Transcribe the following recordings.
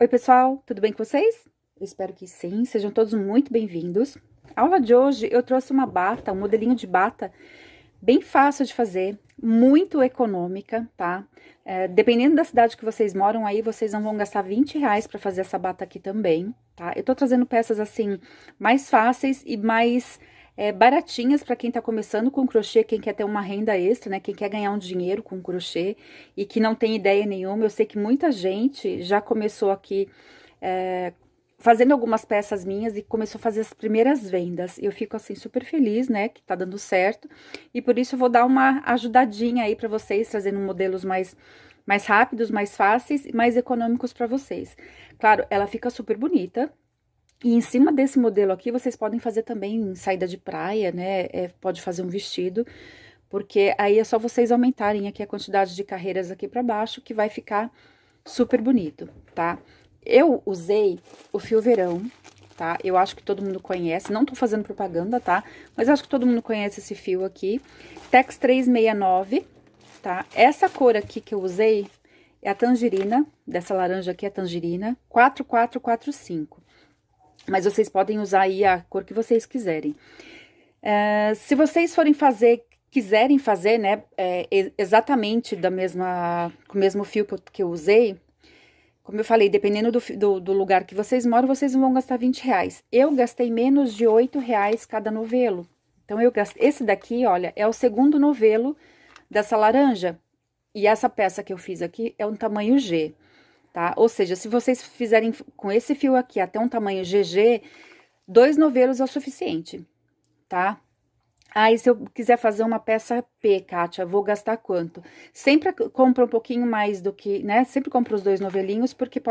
Oi, pessoal, tudo bem com vocês? Eu espero que sim, sejam todos muito bem-vindos. A aula de hoje eu trouxe uma bata, um modelinho de bata bem fácil de fazer, muito econômica, tá? Dependendo da cidade que vocês moram aí, vocês não vão gastar R$ 20 para fazer essa bata aqui também, tá? Eu tô trazendo peças assim, mais fáceis e mais baratinhas para quem tá começando com crochê, quem quer ter uma renda extra, né? Quem quer ganhar um dinheiro com crochê e que não tem ideia nenhuma. Eu sei que muita gente já começou aqui fazendo algumas peças minhas e começou a fazer as primeiras vendas. Eu fico assim super feliz, né, que tá dando certo. E por isso eu vou dar uma ajudadinha aí para vocês, trazendo modelos mais rápidos, mais fáceis e mais econômicos para vocês. Claro, ela fica super bonita. E em cima desse modelo aqui, vocês podem fazer também saída de praia, né? Pode fazer um vestido, porque aí é só vocês aumentarem aqui a quantidade de carreiras aqui para baixo, que vai ficar super bonito, tá? Eu usei o fio verão, tá? Eu acho que todo mundo conhece, não tô fazendo propaganda, tá? Mas eu acho que todo mundo conhece esse fio aqui. Tex 369, tá? Essa cor aqui que eu usei é a tangerina, dessa laranja aqui é a tangerina, 4445. Mas vocês podem usar aí a cor que vocês quiserem. Se vocês forem fazer, quiserem fazer, né, exatamente com o mesmo fio que eu usei, como eu falei, dependendo do lugar que vocês moram, vocês vão gastar R$ 20. Eu gastei menos de R$ 8 cada novelo. Então, esse daqui, olha, é o segundo novelo dessa laranja. E essa peça que eu fiz aqui é um tamanho G, tá? Ou seja, se vocês fizerem com esse fio aqui até um tamanho GG, 2 novelos é o suficiente, tá? Aí, se eu quiser fazer uma peça P, Kátia, vou gastar quanto? Sempre compra um pouquinho mais do que, né? Sempre compra os 2 novelinhos, porque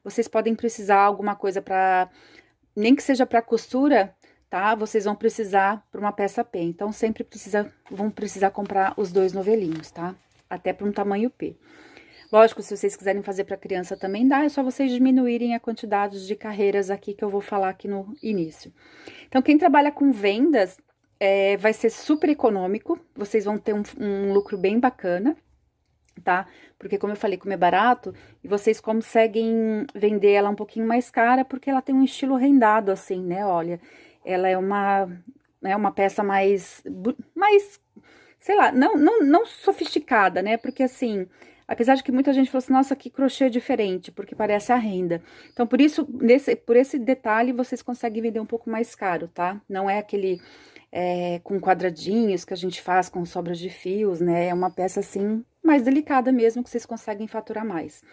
vocês podem precisar alguma coisa para, nem que seja para costura, tá? Vocês vão precisar para uma peça P. Então, sempre vão precisar comprar os 2 novelinhos, tá? Até para um tamanho P. Lógico, se vocês quiserem fazer para criança também dá, é só vocês diminuírem a quantidade de carreiras aqui que eu vou falar aqui no início. Então, quem trabalha com vendas, vai ser super econômico, vocês vão ter um lucro bem bacana, tá? Porque, como eu falei, como é barato, e vocês conseguem vender ela um pouquinho mais cara, porque ela tem um estilo rendado, assim, né? Olha, ela é uma peça mais, sei lá, não sofisticada, né? Porque, assim, apesar de que muita gente falou assim, nossa, que crochê diferente, porque parece a renda. Então, por isso, por esse detalhe, vocês conseguem vender um pouco mais caro, tá? Não é aquele com quadradinhos que a gente faz com sobras de fios, né? É uma peça, assim, mais delicada mesmo, que vocês conseguem faturar mais.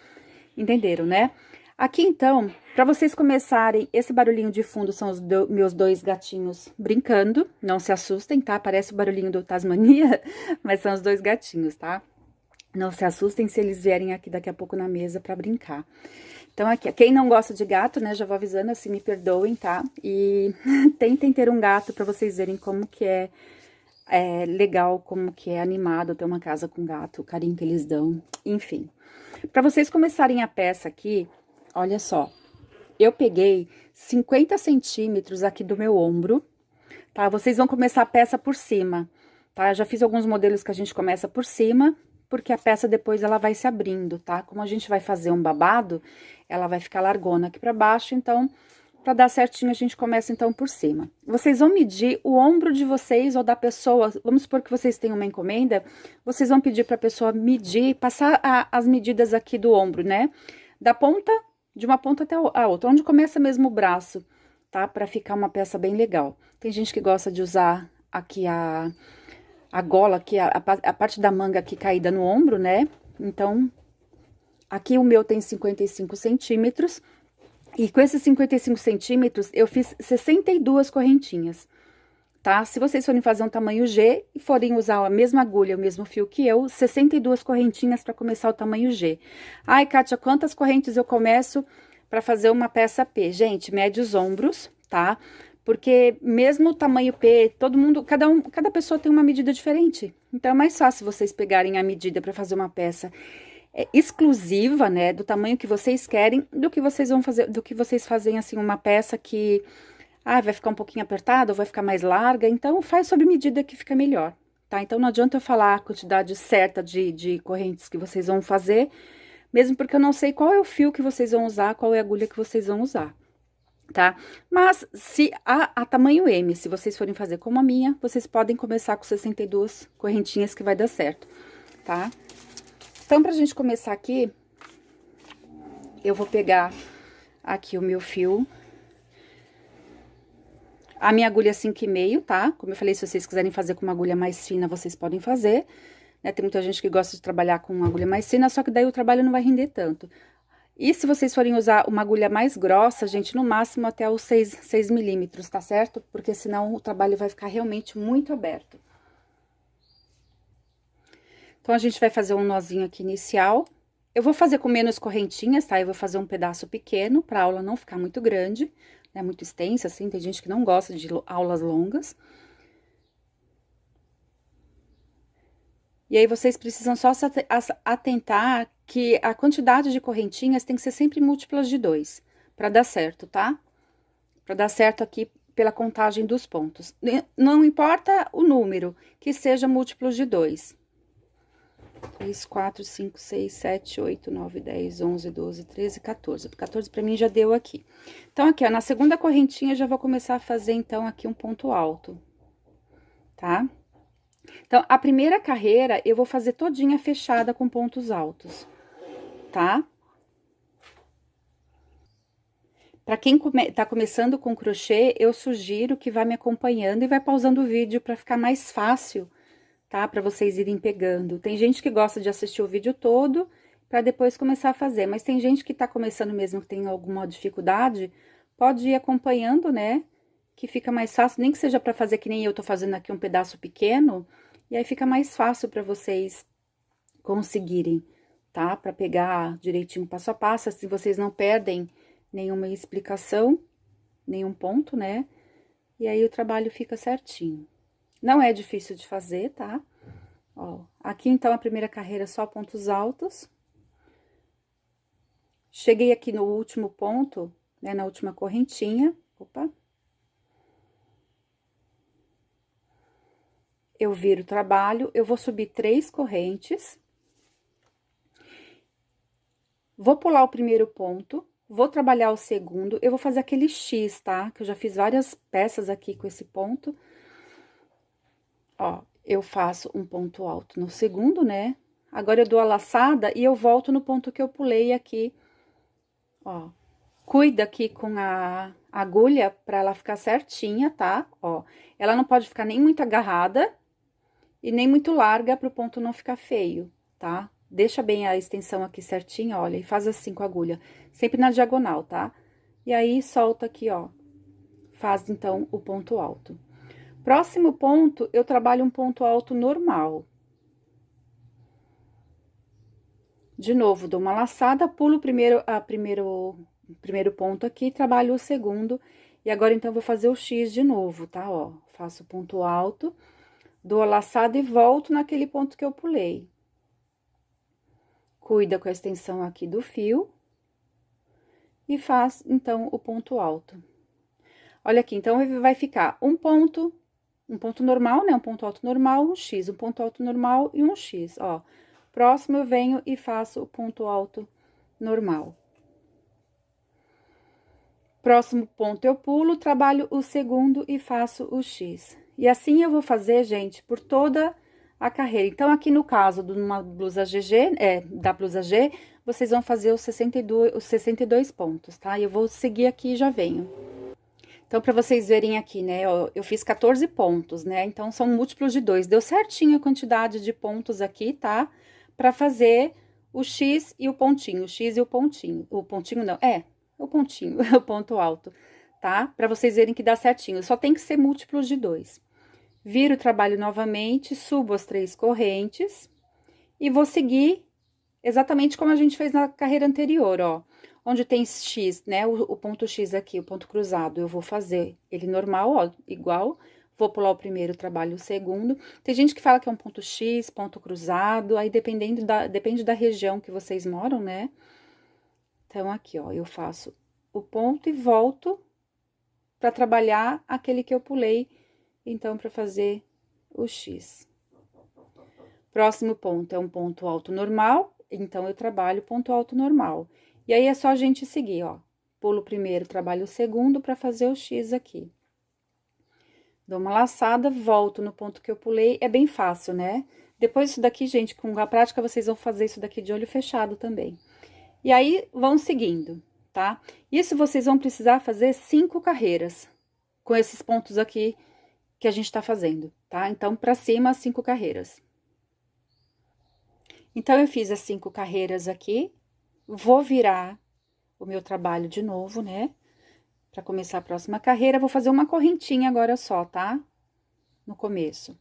Entenderam, né? Aqui, então, para vocês começarem, esse barulhinho de fundo são os meus 2 gatinhos brincando. Não se assustem, tá? Parece o barulhinho do Tasmania, mas são os 2 gatinhos, tá? Não se assustem se eles vierem aqui daqui a pouco na mesa para brincar. Então, aqui, quem não gosta de gato, né, já vou avisando, assim, me perdoem, tá? E tentem ter um gato para vocês verem como que é legal, como que é animado ter uma casa com gato, o carinho que eles dão, enfim. Para vocês começarem a peça aqui, olha só, eu peguei 50 centímetros aqui do meu ombro, tá? Vocês vão começar a peça por cima, tá? Eu já fiz alguns modelos que a gente começa por cima, porque a peça depois ela vai se abrindo, tá? Como a gente vai fazer um babado, ela vai ficar largona aqui pra baixo, então, pra dar certinho, a gente começa então por cima. Vocês vão medir o ombro de vocês ou da pessoa, vamos supor que vocês tenham uma encomenda, vocês vão pedir pra pessoa medir, passar as medidas aqui do ombro, né? De uma ponta até a outra, onde começa mesmo o braço, tá? Pra ficar uma peça bem legal. Tem gente que gosta de usar aqui a gola aqui, a parte da manga aqui caída no ombro, né? Então, aqui o meu tem 55 centímetros. E com esses 55 centímetros, eu fiz 62 correntinhas, tá? Se vocês forem fazer um tamanho G e forem usar a mesma agulha, o mesmo fio que eu, 62 correntinhas para começar o tamanho G. Ai, Kátia, quantas correntes eu começo para fazer uma peça P? Gente, mede os ombros, tá? Porque mesmo o tamanho P, cada pessoa tem uma medida diferente. Então, é mais fácil vocês pegarem a medida para fazer uma peça exclusiva, né, do tamanho que vocês querem, do que vocês vão fazer, do que vocês fazem, assim, uma peça que, vai ficar um pouquinho apertada, ou vai ficar mais larga. Então, faz sob medida que fica melhor, tá? Então, não adianta eu falar a quantidade certa de correntes que vocês vão fazer, mesmo porque eu não sei qual é o fio que vocês vão usar, qual é a agulha que vocês vão usar, tá? Mas se a tamanho M, se vocês forem fazer como a minha, vocês podem começar com 62 correntinhas que vai dar certo, tá? Então, pra gente começar aqui, eu vou pegar aqui o meu fio, a minha agulha 5,5, tá? Como eu falei, se vocês quiserem fazer com uma agulha mais fina, vocês podem fazer, né? Tem muita gente que gosta de trabalhar com uma agulha mais fina, só que daí o trabalho não vai render tanto. E se vocês forem usar uma agulha mais grossa, gente, no máximo até os 6 milímetros, tá certo? Porque senão o trabalho vai ficar realmente muito aberto. Então, a gente vai fazer um nozinho aqui inicial. Eu vou fazer com menos correntinhas, tá? Eu vou fazer um pedaço pequeno, pra aula não ficar muito grande, né? Muito extensa, assim, tem gente que não gosta de aulas longas. E aí, vocês precisam só se atentar que a quantidade de correntinhas tem que ser sempre múltiplas de 2, pra dar certo, tá? Pra dar certo aqui pela contagem dos pontos. Não importa o número, que seja múltiplos de 2. 3, 4, 5, 6, 7, 8, 9, 10, 11, 12, 13, 14. 14 pra mim já deu aqui. Então, aqui, ó, na segunda correntinha, eu já vou começar a fazer, então, aqui um ponto alto, tá? Então, a primeira carreira, eu vou fazer todinha fechada com pontos altos, tá? Pra quem tá começando com crochê, eu sugiro que vá me acompanhando e vai pausando o vídeo pra ficar mais fácil, tá? Pra vocês irem pegando. Tem gente que gosta de assistir o vídeo todo pra depois começar a fazer, mas tem gente que tá começando mesmo, que tem alguma dificuldade, pode ir acompanhando, né? Que fica mais fácil, nem que seja pra fazer que nem eu tô fazendo aqui um pedaço pequeno, e aí fica mais fácil pra vocês conseguirem, tá? Pra pegar direitinho passo a passo, assim vocês não perdem nenhuma explicação, nenhum ponto, né? E aí o trabalho fica certinho. Não é difícil de fazer, tá? Ó, aqui então a primeira carreira só pontos altos. Cheguei aqui no último ponto, né, na última correntinha. Opa. Eu viro o trabalho, eu vou subir 3 correntes. Vou pular o primeiro ponto, vou trabalhar o segundo, eu vou fazer aquele X, tá? Que eu já fiz várias peças aqui com esse ponto. Ó, eu faço um ponto alto no segundo, né? Agora, eu dou a laçada e eu volto no ponto que eu pulei aqui, ó. Cuida aqui com a agulha pra ela ficar certinha, tá? Ó, ela não pode ficar nem muito agarrada e nem muito larga pro ponto não ficar feio, tá? Deixa bem a extensão aqui certinha, olha, e faz assim com a agulha, sempre na diagonal, tá? E aí, solta aqui, ó, faz então o ponto alto. Próximo ponto, eu trabalho um ponto alto normal. De novo, dou uma laçada, pulo o primeiro ponto aqui, trabalho o segundo, e agora, então, vou fazer o X de novo, tá? Ó, faço ponto alto, dou a laçada e volto naquele ponto que eu pulei. Cuida com a extensão aqui do fio. E faz, então, o ponto alto. Olha aqui, então, vai ficar um ponto normal, né? Um ponto alto normal, um X, um ponto alto normal e um X, ó. Próximo, eu venho e faço o ponto alto normal. Próximo ponto, eu pulo, trabalho o segundo e faço o X. E assim eu vou fazer, gente, por toda a carreira. Então, aqui no caso de uma blusa GG, da blusa G, vocês vão fazer os 62 pontos, tá? E eu vou seguir aqui e já venho. Então, pra vocês verem aqui, né, ó, eu fiz 14 pontos, né? Então, são múltiplos de 2. Deu certinho a quantidade de pontos aqui, tá? Pra fazer o X e o pontinho, o X e o pontinho. O pontinho não, o pontinho, o ponto alto, tá? Pra vocês verem que dá certinho, só tem que ser múltiplos de 2. Viro o trabalho novamente, subo as 3 correntes e vou seguir exatamente como a gente fez na carreira anterior, ó. Onde tem X, né, o ponto X aqui, o ponto cruzado, eu vou fazer ele normal, ó, igual. Vou pular o primeiro, trabalho o segundo. Tem gente que fala que é um ponto X, ponto cruzado, aí depende da região que vocês moram, né? Então, aqui, ó, eu faço o ponto e volto pra trabalhar aquele que eu pulei, então, pra fazer o X. Próximo ponto é um ponto alto normal, então eu trabalho ponto alto normal. E aí é só a gente seguir, ó. Pulo o primeiro, trabalho o segundo para fazer o X aqui. Dou uma laçada, volto no ponto que eu pulei, é bem fácil, né? Depois isso daqui, gente, com a prática vocês vão fazer isso daqui de olho fechado também. E aí, vão seguindo, tá? Isso vocês vão precisar fazer 5 carreiras com esses pontos aqui que a gente tá fazendo, tá? Então, pra cima, 5 carreiras. Então, eu fiz as 5 carreiras aqui, vou virar o meu trabalho de novo, né? Pra começar a próxima carreira, vou fazer uma correntinha agora só, tá? No começo.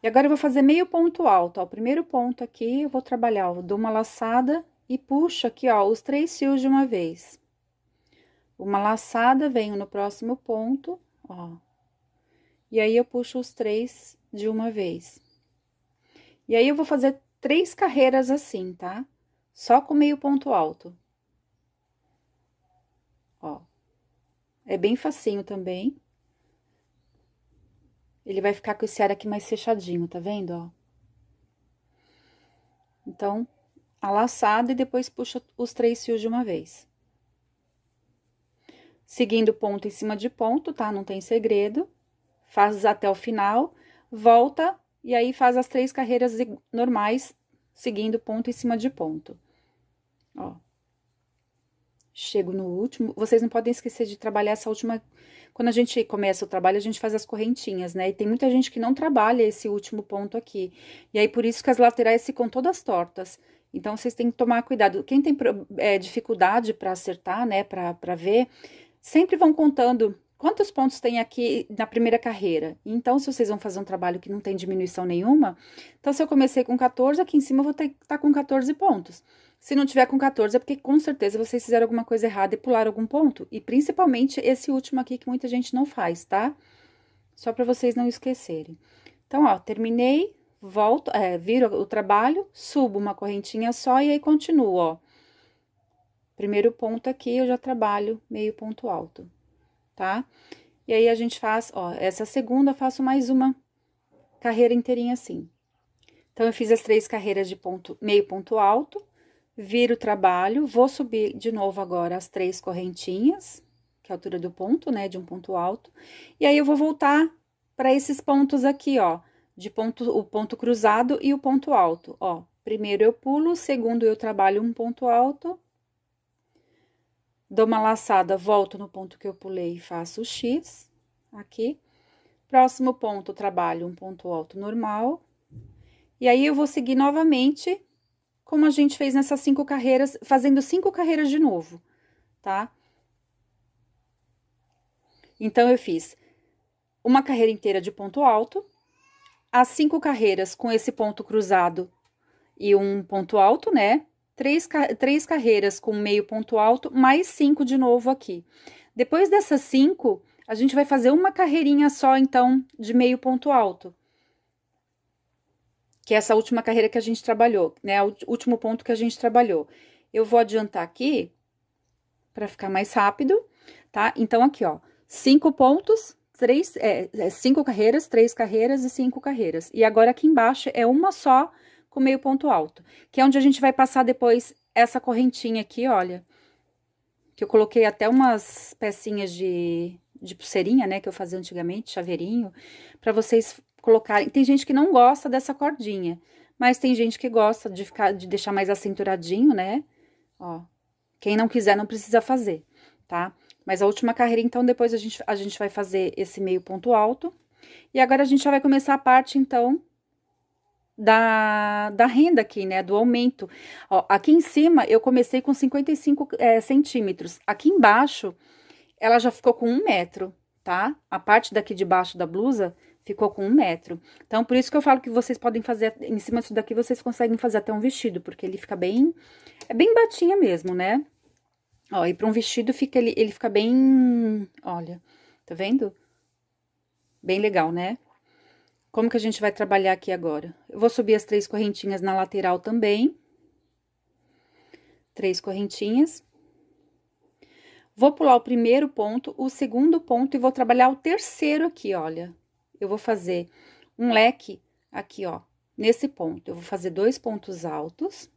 E agora eu vou fazer meio ponto alto, ó. O primeiro ponto aqui, eu vou trabalhar, ó, dou uma laçada e puxo aqui, ó, os 3 fios de uma vez. Uma laçada, venho no próximo ponto, ó. E aí, eu puxo os 3 de uma vez. E aí, eu vou fazer 3 carreiras assim, tá? Só com meio ponto alto. Ó. É bem facinho também. Ele vai ficar com esse ar aqui mais fechadinho, tá vendo, ó? Então, a laçada e depois puxa os 3 fios de uma vez. Seguindo ponto em cima de ponto, tá? Não tem segredo. Faz até o final, volta e aí faz as 3 carreiras normais, seguindo ponto em cima de ponto. Ó. Chego no último. Vocês não podem esquecer de trabalhar essa última. Quando a gente começa o trabalho, a gente faz as correntinhas, né? E tem muita gente que não trabalha esse último ponto aqui. E aí, por isso que as laterais ficam todas tortas. Então, vocês têm que tomar cuidado. Quem tem dificuldade para acertar, né? Para ver, sempre vão contando quantos pontos tem aqui na primeira carreira. Então, se vocês vão fazer um trabalho que não tem diminuição nenhuma, então, se eu comecei com 14, aqui em cima eu vou ter que estar com 14 pontos. Se não tiver com 14, é porque com certeza vocês fizeram alguma coisa errada e pularam algum ponto. E principalmente esse último aqui que muita gente não faz, tá? Só para vocês não esquecerem. Então, ó, terminei, volto, viro o trabalho, subo uma correntinha só e aí continuo, ó. Primeiro ponto aqui, eu já trabalho meio ponto alto, tá? E aí, a gente faz, ó, essa segunda, eu faço mais uma carreira inteirinha assim. Então, eu fiz as 3 carreiras de meio ponto alto, viro o trabalho, vou subir de novo agora as 3 correntinhas, que é a altura do ponto, né, de um ponto alto. E aí, eu vou voltar para esses pontos aqui, ó, o ponto cruzado e o ponto alto, ó. Primeiro eu pulo, segundo eu trabalho um ponto alto, dou uma laçada, volto no ponto que eu pulei e faço o X, aqui. Próximo ponto, trabalho um ponto alto normal. E aí, eu vou seguir novamente, como a gente fez nessas 5 carreiras, fazendo 5 carreiras de novo, tá? Então, eu fiz uma carreira inteira de ponto alto, as 5 carreiras com esse ponto cruzado e um ponto alto, né? 3 carreiras com meio ponto alto, mais 5 de novo aqui. Depois dessas 5, a gente vai fazer uma carreirinha só, então, de meio ponto alto. Que é essa última carreira que a gente trabalhou, né? O último ponto que a gente trabalhou. Eu vou adiantar aqui, para ficar mais rápido, tá? Então, aqui, ó, 5 pontos, 5 carreiras, 3 carreiras e 5 carreiras. E agora, aqui embaixo, é uma só com meio ponto alto, que é onde a gente vai passar depois essa correntinha aqui, olha. Que eu coloquei até umas pecinhas de pulseirinha, né, que eu fazia antigamente, chaveirinho, para vocês colocarem. Tem gente que não gosta dessa cordinha, mas tem gente que gosta de deixar mais acinturadinho, né? Ó, quem não quiser não precisa fazer, tá? Mas a última carreira, então, depois a gente vai fazer esse meio ponto alto. E agora, a gente já vai começar a parte, então, da renda aqui, né, do aumento. Ó, aqui em cima, eu comecei com 55 centímetros. Aqui embaixo, ela já ficou com 1 metro, tá? A parte daqui de baixo da blusa ficou com 1 metro. Então, por isso que eu falo que vocês podem fazer, em cima disso daqui, vocês conseguem fazer até um vestido, porque ele fica bem, é bem batinha mesmo, né? Ó, e para um vestido, ele fica bem, olha, tá vendo? Bem legal, né? Como que a gente vai trabalhar aqui agora? Eu vou subir as 3 correntinhas na lateral também. 3 correntinhas. Vou pular o primeiro ponto, o segundo ponto e vou trabalhar o terceiro aqui, olha. Eu vou fazer um leque aqui, ó, nesse ponto. Eu vou fazer 2 pontos altos,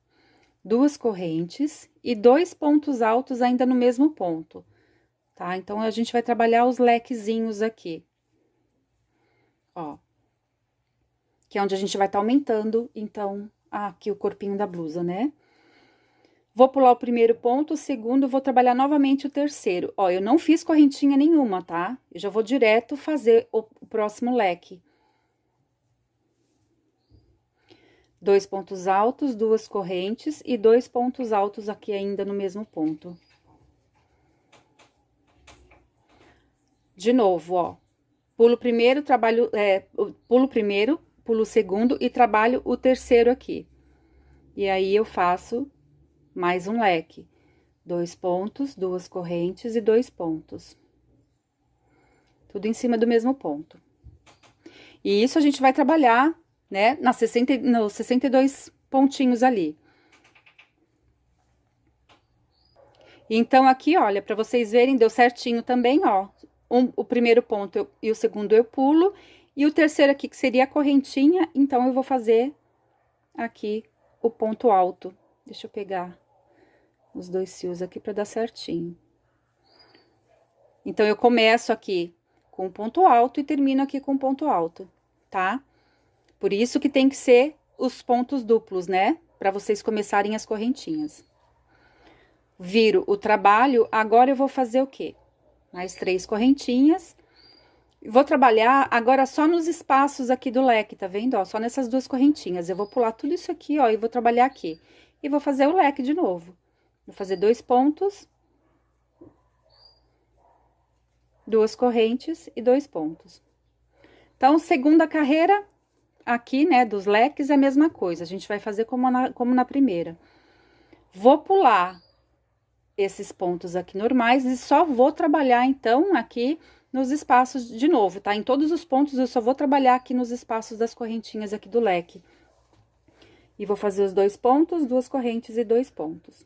duas correntes e 2 pontos altos ainda no mesmo ponto, tá? Então, a gente vai trabalhar os lequezinhos aqui. Ó. Que é onde a gente vai estar aumentando, então, aqui o corpinho da blusa, né? Vou pular o primeiro ponto, o segundo, vou trabalhar novamente o terceiro. Ó, eu não fiz correntinha nenhuma, tá? Eu já vou direto fazer o próximo leque. 2 pontos altos, 2 correntes e 2 pontos altos aqui ainda no mesmo ponto. De novo, ó. Pulo o primeiro, trabalho, pulo o segundo e trabalho o terceiro aqui. E aí, eu faço mais um leque. 2 pontos, 2 correntes e 2 pontos. Tudo em cima do mesmo ponto. E isso a gente vai trabalhar, né, nos 62 pontinhos ali. Então, aqui, olha, para vocês verem, deu certinho também, ó. O primeiro ponto e o segundo eu pulo. E o terceiro aqui, que seria a correntinha, então, eu vou fazer aqui o ponto alto. Deixa eu pegar os 2 fios aqui para dar certinho. Então, eu começo aqui com ponto alto e termino aqui com ponto alto, tá? Por isso que tem que ser os pontos duplos, né? Para vocês começarem as correntinhas. Viro o trabalho, agora eu vou fazer o quê? Mais 3 correntinhas. Vou trabalhar agora só nos espaços aqui do leque, tá vendo? Ó, só nessas 2 correntinhas. Eu vou pular tudo isso aqui, ó, e vou trabalhar aqui. E vou fazer o leque de novo. Vou fazer 2 pontos, 2 correntes e 2 pontos. Então, segunda carreira, aqui, né, dos leques, é a mesma coisa. A gente vai fazer como na primeira. Vou pular esses pontos aqui normais e só vou trabalhar, então, aqui nos espaços de novo, tá? Em todos os pontos, eu só vou trabalhar aqui nos espaços das correntinhas aqui do leque. E vou fazer os 2 pontos, 2 correntes e 2 pontos.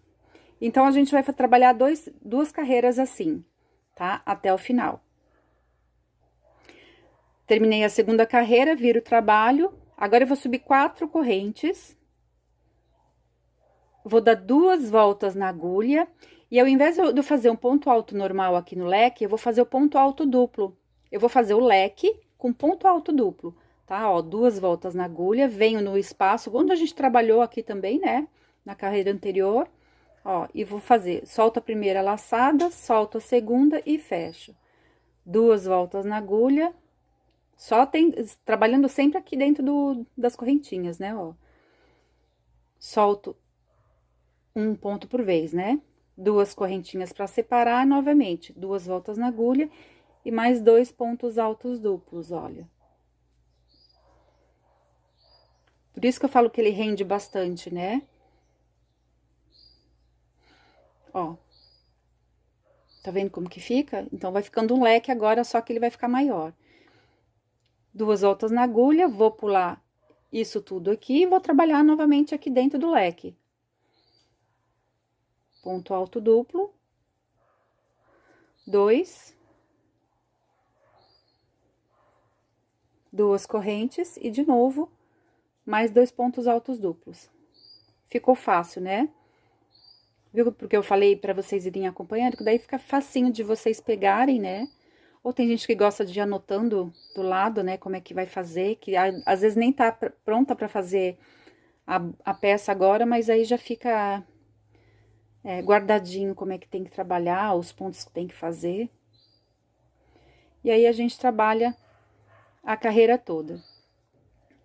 Então, a gente vai trabalhar 2 carreiras assim, tá? Até o final. Terminei a segunda carreira, viro o trabalho. Agora, eu vou subir 4 correntes. Vou dar 2 voltas na agulha. E ao invés de eu fazer um ponto alto normal aqui no leque, eu vou fazer o ponto alto duplo. Eu vou fazer o leque com ponto alto duplo, tá? Ó, 2 voltas na agulha, venho no espaço, onde a gente trabalhou aqui também, né? Na carreira anterior. Ó, e vou fazer, solto a primeira laçada, solto a segunda e fecho. 2 voltas na agulha, trabalhando sempre aqui dentro das correntinhas, né, ó. Solto um ponto por vez, né? 2 correntinhas para separar, novamente, 2 voltas na agulha e mais 2 pontos altos duplos, olha. Por isso que eu falo que ele rende bastante, né? Ó. Tá vendo como que fica? Então, vai ficando um leque agora, só que ele vai ficar maior. 2 voltas na agulha, vou pular isso tudo aqui e vou trabalhar novamente aqui dentro do leque. Ponto alto duplo. 2. 2 correntes e, de novo, mais 2 pontos altos duplos. Ficou fácil, né? Viu? Porque eu falei pra vocês irem acompanhando, que daí fica facinho de vocês pegarem, né? Ou tem gente que gosta de ir anotando do lado, né, como é que vai fazer, que às vezes nem tá pronta pra fazer a peça agora, mas aí já fica guardadinho como é que tem que trabalhar, os pontos que tem que fazer. E aí, a gente trabalha a carreira toda.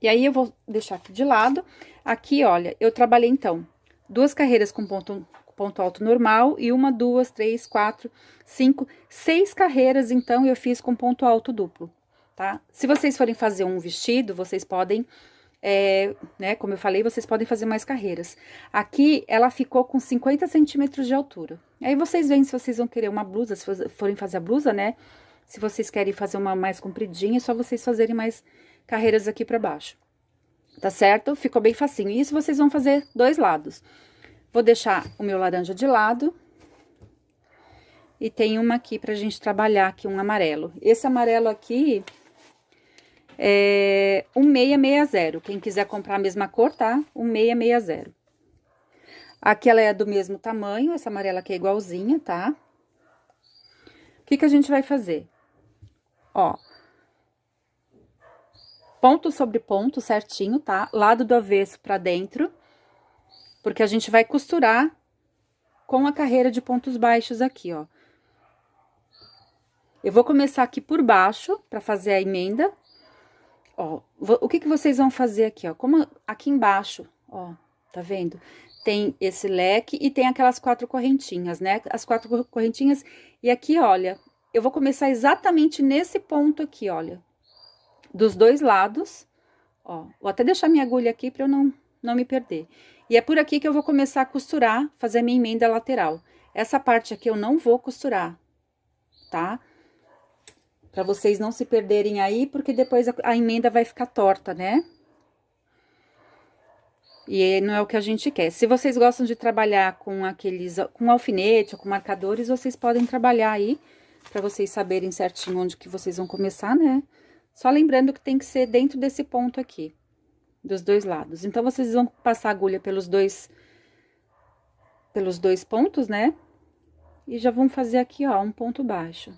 E aí, eu vou deixar aqui de lado. Aqui, olha, eu trabalhei, então, 2 carreiras com ponto alto normal e 1, 2, 3, 4, 5, 6 carreiras, então, eu fiz com ponto alto duplo, tá? Se vocês forem fazer um vestido, vocês podem, né, como eu falei, vocês podem fazer mais carreiras. Aqui, ela ficou com 50 centímetros de altura. Aí, vocês veem se vocês vão querer uma blusa, se forem fazer a blusa, né? Se vocês querem fazer uma mais compridinha, é só vocês fazerem mais carreiras aqui pra baixo. Tá certo? Ficou bem facinho. Isso vocês vão fazer 2 lados. Vou deixar o meu laranja de lado. E tem uma aqui pra gente trabalhar aqui, um amarelo. Esse amarelo aqui é 1660. Quem quiser comprar a mesma cor, tá? 1660. Aqui ela é do mesmo tamanho, essa amarela aqui é igualzinha, tá? O que que a gente vai fazer? Ó, ponto sobre ponto certinho, tá? Lado do avesso pra dentro, porque a gente vai costurar com a carreira de pontos baixos aqui, ó. Eu vou começar aqui por baixo, pra fazer a emenda. Ó, o que que vocês vão fazer aqui, ó? Como aqui embaixo, ó, tá vendo? Tem esse leque e tem aquelas 4 correntinhas, né? As 4 correntinhas. E aqui, olha, eu vou começar exatamente nesse ponto aqui, olha. Dos dois lados, ó. Vou até deixar minha agulha aqui pra eu não me perder. E é por aqui que eu vou começar a costurar, fazer a minha emenda lateral. Essa parte aqui eu não vou costurar, tá? Pra vocês não se perderem aí, porque depois a emenda vai ficar torta, né? E não é o que a gente quer. Se vocês gostam de trabalhar com alfinete ou com marcadores, vocês podem trabalhar aí, pra vocês saberem certinho onde que vocês vão começar, né? Só lembrando que tem que ser dentro desse ponto aqui, dos dois lados. Então, vocês vão passar a agulha pelos dois pontos, né? E já vão fazer aqui, ó, um ponto baixo.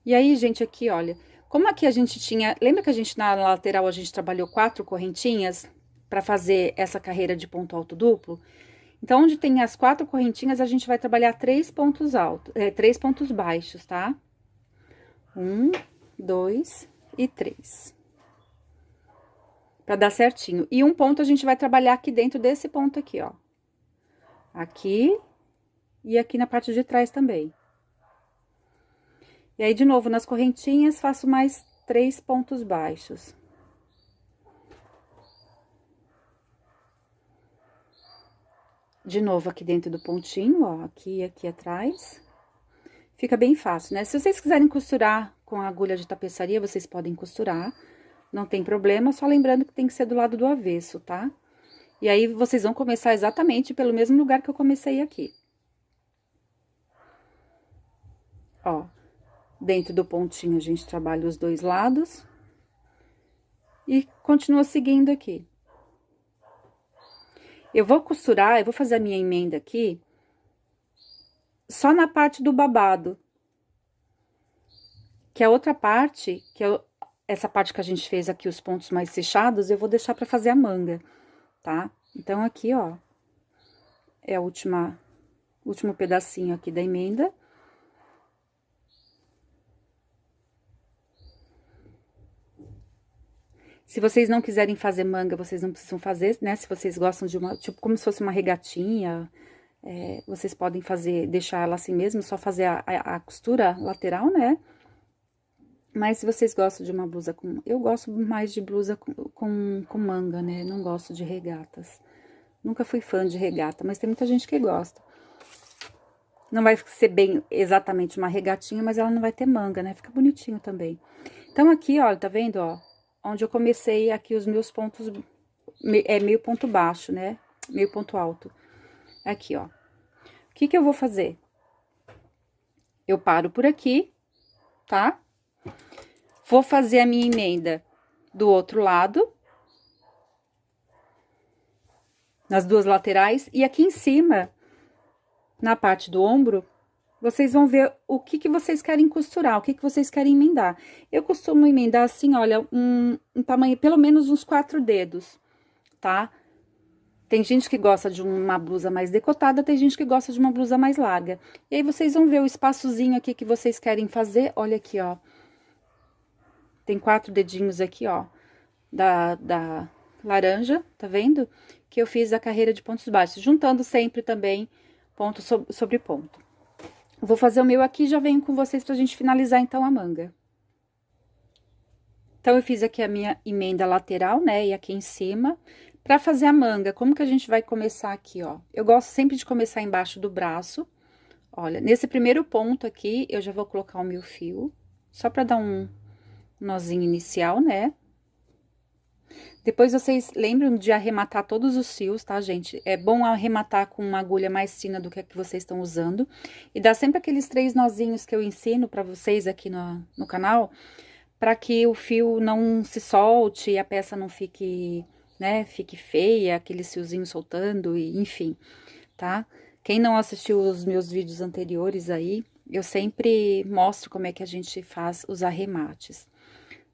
E aí, gente, aqui, olha, como aqui a gente tinha... Lembra que a gente, na lateral, a gente trabalhou 4 correntinhas pra fazer essa carreira de ponto alto duplo? Então, onde tem as 4 correntinhas, a gente vai trabalhar 3 pontos altos, 3 pontos baixos, tá? 1, 2 e 3. Pra dar certinho. E um ponto a gente vai trabalhar aqui dentro desse ponto aqui, ó. Aqui e aqui na parte de trás também. E aí, de novo, nas correntinhas, faço mais 3 pontos baixos. De novo, aqui dentro do pontinho, ó, aqui e aqui atrás. Fica bem fácil, né? Se vocês quiserem costurar com a agulha de tapeçaria, vocês podem costurar. Não tem problema, só lembrando que tem que ser do lado do avesso, tá? E aí, vocês vão começar exatamente pelo mesmo lugar que eu comecei aqui. Ó, dentro do pontinho a gente trabalha os dois lados. E continua seguindo aqui. Eu vou costurar, eu vou fazer a minha emenda aqui, só na parte do babado. Que a outra parte, essa parte que a gente fez aqui, os pontos mais fechados, eu vou deixar pra fazer a manga, tá? Então, aqui, ó, é o último pedacinho aqui da emenda. Se vocês não quiserem fazer manga, vocês não precisam fazer, né? Se vocês gostam de uma, tipo, como se fosse uma regatinha, vocês podem fazer, deixar ela assim mesmo, só fazer a costura lateral, né? Mas se vocês gostam de uma blusa com... Eu gosto mais de blusa com manga, né? Não gosto de regatas. Nunca fui fã de regata, mas tem muita gente que gosta. Não vai ser bem exatamente uma regatinha, mas ela não vai ter manga, né? Fica bonitinho também. Então, aqui, ó, tá vendo, ó? Onde eu comecei aqui os meus pontos... meio ponto baixo, né? Meio ponto alto. Aqui, ó. O que que eu vou fazer? Eu paro por aqui, tá? Vou fazer a minha emenda do outro lado. Nas duas laterais. E aqui em cima, na parte do ombro, vocês vão ver o que que vocês querem costurar, o que que vocês querem emendar. Eu costumo emendar assim, olha, um tamanho, pelo menos uns 4 dedos, tá? Tem gente que gosta de uma blusa mais decotada, tem gente que gosta de uma blusa mais larga. E aí, vocês vão ver o espaçozinho aqui que vocês querem fazer. Olha aqui, ó. Tem 4 dedinhos aqui, ó, da laranja, tá vendo? Que eu fiz a carreira de pontos baixos, juntando sempre também ponto sobre ponto. Vou fazer o meu aqui e já venho com vocês pra gente finalizar, então, a manga. Então, eu fiz aqui a minha emenda lateral, né, e aqui em cima. Pra fazer a manga, como que a gente vai começar aqui, ó? Eu gosto sempre de começar embaixo do braço. Olha, nesse primeiro ponto aqui, eu já vou colocar o meu fio, só pra dar um nozinho inicial, né? Depois, vocês lembram de arrematar todos os fios, tá, gente? É bom arrematar com uma agulha mais fina do que a que vocês estão usando. E dá sempre aqueles 3 nozinhos que eu ensino pra vocês aqui no canal, pra que o fio não se solte e a peça não fique né, fique feia, aquele fiozinho soltando, e enfim, tá? Quem não assistiu os meus vídeos anteriores aí, eu sempre mostro como é que a gente faz os arremates.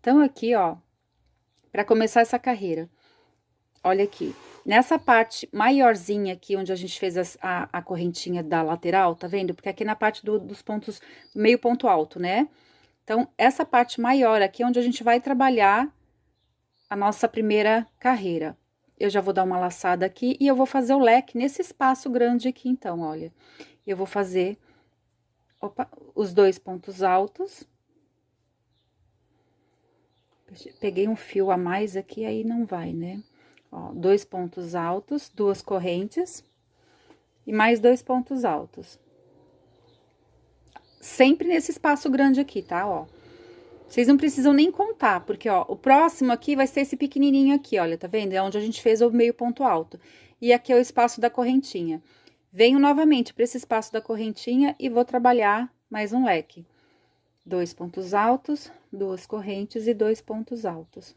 Então, aqui, ó, para começar essa carreira, olha aqui, nessa parte maiorzinha aqui, onde a gente fez a correntinha da lateral, tá vendo? Porque aqui na parte dos pontos, meio ponto alto, né? Então, essa parte maior aqui é onde a gente vai trabalhar a nossa primeira carreira. Eu já vou dar uma laçada aqui e eu vou fazer o leque nesse espaço grande aqui, então, olha. Eu vou fazer, opa, os 2 pontos altos. Peguei um fio a mais aqui, aí não vai, né? Ó, 2 pontos altos, 2 correntes e mais 2 pontos altos. Sempre nesse espaço grande aqui, tá? Ó. Vocês não precisam nem contar, porque, ó, o próximo aqui vai ser esse pequenininho aqui, olha, tá vendo? É onde a gente fez o meio ponto alto. E aqui é o espaço da correntinha. Venho novamente para esse espaço da correntinha e vou trabalhar mais um leque. 2 pontos altos, 2 correntes e 2 pontos altos.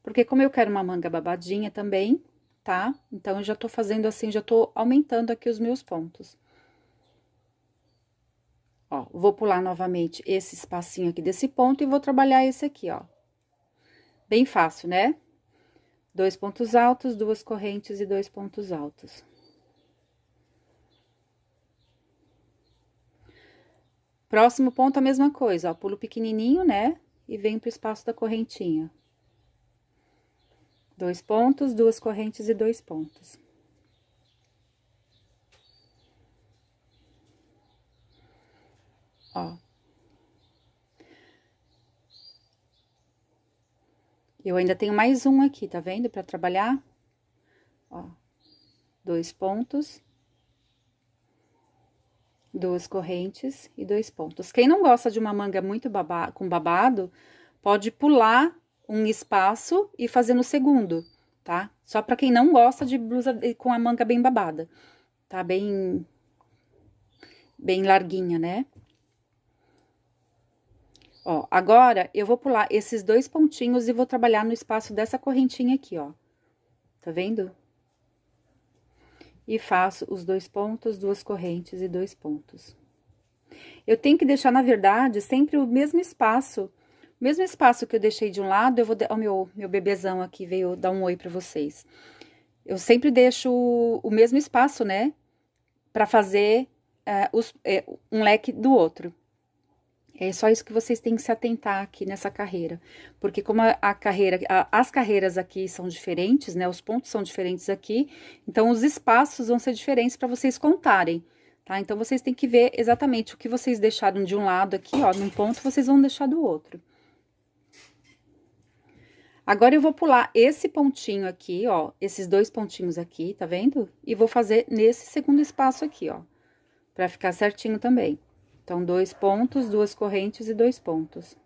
Porque como eu quero uma manga babadinha também, tá? Então, eu já tô fazendo assim, já tô aumentando aqui os meus pontos. Ó, vou pular novamente esse espacinho aqui desse ponto e vou trabalhar esse aqui, ó. Bem fácil, né? 2 pontos altos, 2 correntes e 2 pontos altos. Próximo ponto, a mesma coisa, ó, pulo pequenininho, né? E venho pro espaço da correntinha. 2 pontos, 2 correntes e 2 pontos. Ó. Eu ainda tenho mais um aqui, tá vendo? Pra trabalhar. Ó. 2 pontos. 2 correntes e 2 pontos. Quem não gosta de uma manga muito com babado, pode pular um espaço e fazer no segundo, tá? Só pra quem não gosta de blusa com a manga bem babada, tá? Bem larguinha, né? Ó, agora, eu vou pular esses 2 pontinhos e vou trabalhar no espaço dessa correntinha aqui, ó. Tá vendo? E faço os 2 pontos, 2 correntes e 2 pontos. Eu tenho que deixar, na verdade, sempre o mesmo espaço que eu deixei de um lado, eu vou... Ó, meu bebezão aqui veio dar um oi pra vocês. Eu sempre deixo o mesmo espaço, né? Pra fazer um leque do outro. É só isso que vocês têm que se atentar aqui nessa carreira. Porque como as carreiras aqui são diferentes, né? Os pontos são diferentes aqui, então os espaços vão ser diferentes para vocês contarem, tá? Então, vocês têm que ver exatamente o que vocês deixaram de um lado aqui, ó, num ponto, vocês vão deixar do outro. Agora, eu vou pular esse pontinho aqui, ó, esses 2 pontinhos aqui, tá vendo? E vou fazer nesse segundo espaço aqui, ó, pra ficar certinho também. Então, 2 pontos, 2 correntes e 2 pontos.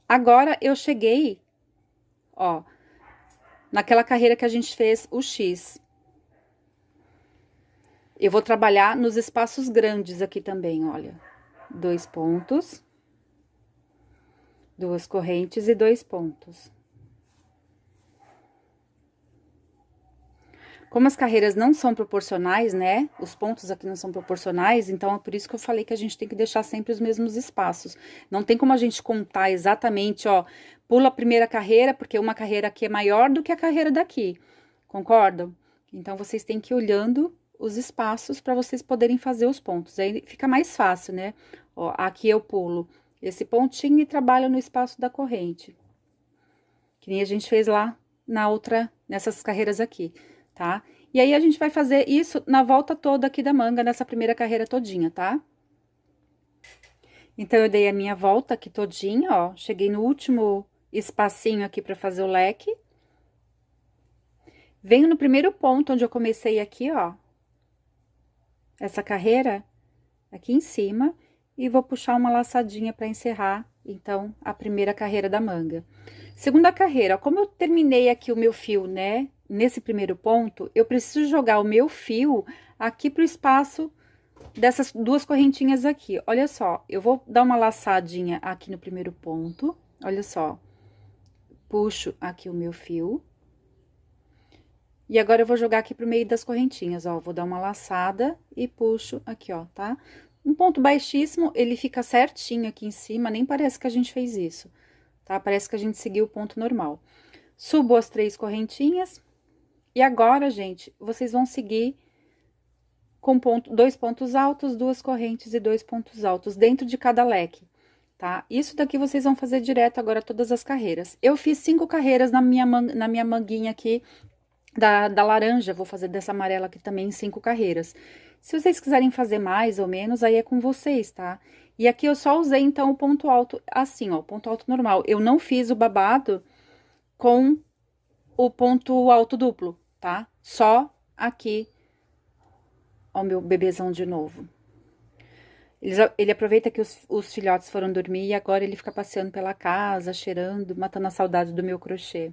Agora, eu cheguei, ó, naquela carreira que a gente fez o X. Eu vou trabalhar nos espaços grandes aqui também, olha. 2 pontos, 2 correntes e 2 pontos. Como as carreiras não são proporcionais, né? Os pontos aqui não são proporcionais, então é por isso que eu falei que a gente tem que deixar sempre os mesmos espaços. Não tem como a gente contar exatamente, ó, pula a primeira carreira, porque uma carreira aqui é maior do que a carreira daqui, concordam? Então, vocês têm que ir olhando os espaços para vocês poderem fazer os pontos. Aí fica mais fácil, né? Ó, aqui eu pulo esse pontinho e trabalho no espaço da corrente. Que nem a gente fez lá nessas carreiras aqui. Tá? E aí, a gente vai fazer isso na volta toda aqui da manga, nessa primeira carreira todinha, tá? Então, eu dei a minha volta aqui todinha, ó, cheguei no último espacinho aqui pra fazer o leque. Venho no primeiro ponto onde eu comecei aqui, ó, essa carreira aqui em cima, e vou puxar uma laçadinha pra encerrar, então, a primeira carreira da manga. Segunda carreira, ó, como eu terminei aqui o meu fio, né? Nesse primeiro ponto, eu preciso jogar o meu fio aqui pro espaço dessas duas correntinhas aqui. Olha só, eu vou dar uma laçadinha aqui no primeiro ponto, olha só. Puxo aqui o meu fio. E agora eu vou jogar aqui pro meio das correntinhas, ó, vou dar uma laçada e puxo aqui, ó, tá? Um ponto baixíssimo, ele fica certinho aqui em cima, nem parece que a gente fez isso, tá? Parece que a gente seguiu o ponto normal. Subo as 3 correntinhas, e agora, gente, vocês vão seguir com 2 pontos altos, 2 correntes e 2 pontos altos dentro de cada leque, tá? Isso daqui vocês vão fazer direto agora todas as carreiras. Eu fiz 5 carreiras na minha manguinha aqui, da laranja, vou fazer dessa amarela aqui também 5 carreiras. Se vocês quiserem fazer mais ou menos, aí é com vocês, tá? E aqui eu só usei, então, o ponto alto assim, ó, ponto alto normal. Eu não fiz o babado com o ponto alto duplo, tá? Só aqui, ó, o meu bebezão de novo. Ele aproveita que os filhotes foram dormir e agora ele fica passeando pela casa, cheirando, matando a saudade do meu crochê.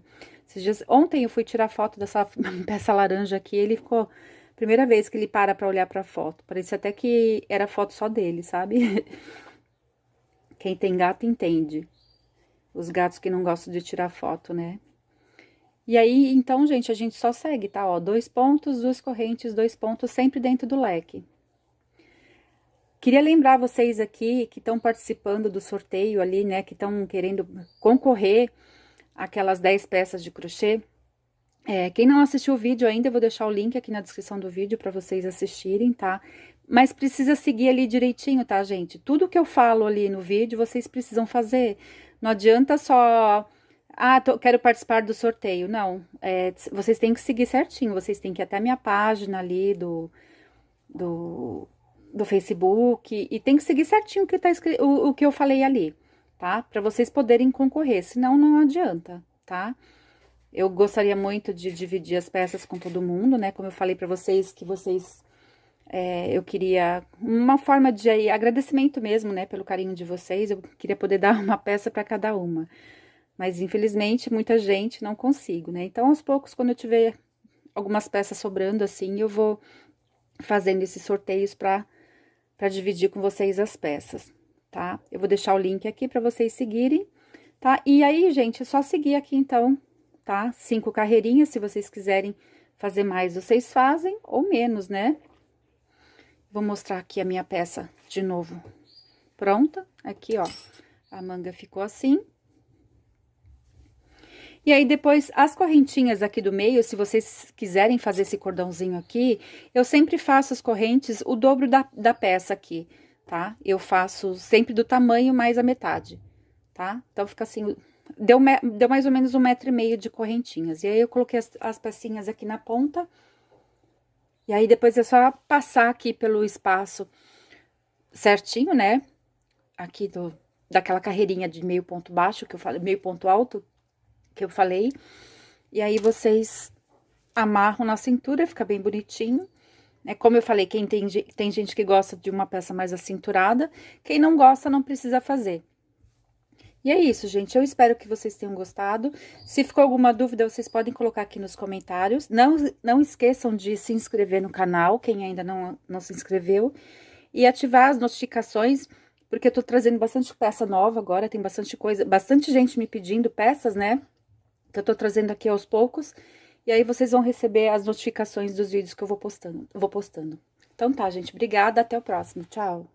Ontem eu fui tirar foto dessa peça laranja aqui, ele ficou... Primeira vez que ele para pra olhar pra foto. Parecia até que era foto só dele, sabe? Quem tem gato entende. Os gatos que não gostam de tirar foto, né? E aí, então, gente, a gente só segue, tá? Ó, 2 pontos, 2 correntes, 2 pontos, sempre dentro do leque. Queria lembrar vocês aqui que estão participando do sorteio ali, né? Que estão querendo concorrer àquelas 10 peças de crochê. Quem não assistiu o vídeo ainda, eu vou deixar o link aqui na descrição do vídeo para vocês assistirem, tá? Mas precisa seguir ali direitinho, tá, gente? Tudo que eu falo ali no vídeo, vocês precisam fazer. Não adianta só... Ah, quero participar do sorteio. Não, vocês têm que seguir certinho. Vocês têm que ir até a minha página ali do Facebook e tem que seguir certinho o que tá escrito, o que eu falei ali, tá? Para vocês poderem concorrer, senão não adianta, tá? Eu gostaria muito de dividir as peças com todo mundo, né? Como eu falei para vocês, que vocês... eu queria uma forma de agradecimento mesmo, né? Pelo carinho de vocês, eu queria poder dar uma peça para cada uma. Mas, infelizmente, muita gente não consigo, né? Então, aos poucos, quando eu tiver algumas peças sobrando, assim, eu vou fazendo esses sorteios para dividir com vocês as peças, tá? Eu vou deixar o link aqui para vocês seguirem, tá? E aí, gente, é só seguir aqui, então, tá? 5 carreirinhas, se vocês quiserem fazer mais, vocês fazem, ou menos, né? Vou mostrar aqui a minha peça de novo. Pronta? Aqui, ó, a manga ficou assim. E aí, depois, as correntinhas aqui do meio, se vocês quiserem fazer esse cordãozinho aqui, eu sempre faço as correntes o dobro da peça aqui, tá? Eu faço sempre do tamanho mais a metade, tá? Então, fica assim, deu mais ou menos 1,5 m de correntinhas. E aí, eu coloquei as pecinhas aqui na ponta. E aí, depois é só passar aqui pelo espaço certinho, né? Aqui daquela carreirinha de meio ponto baixo, que eu falei, meio ponto alto, que eu falei, e aí vocês amarram na cintura, fica bem bonitinho, né? Como eu falei, tem gente que gosta de uma peça mais acinturada, quem não gosta não precisa fazer. E é isso, gente, eu espero que vocês tenham gostado. Se ficou alguma dúvida, vocês podem colocar aqui nos comentários. Não esqueçam de se inscrever no canal, quem ainda não se inscreveu, e ativar as notificações, porque eu tô trazendo bastante peça nova agora, tem bastante coisa, bastante gente me pedindo peças, né? Que eu tô trazendo aqui aos poucos, e aí vocês vão receber as notificações dos vídeos que eu vou postando. Então tá, gente, obrigada, até o próximo, tchau!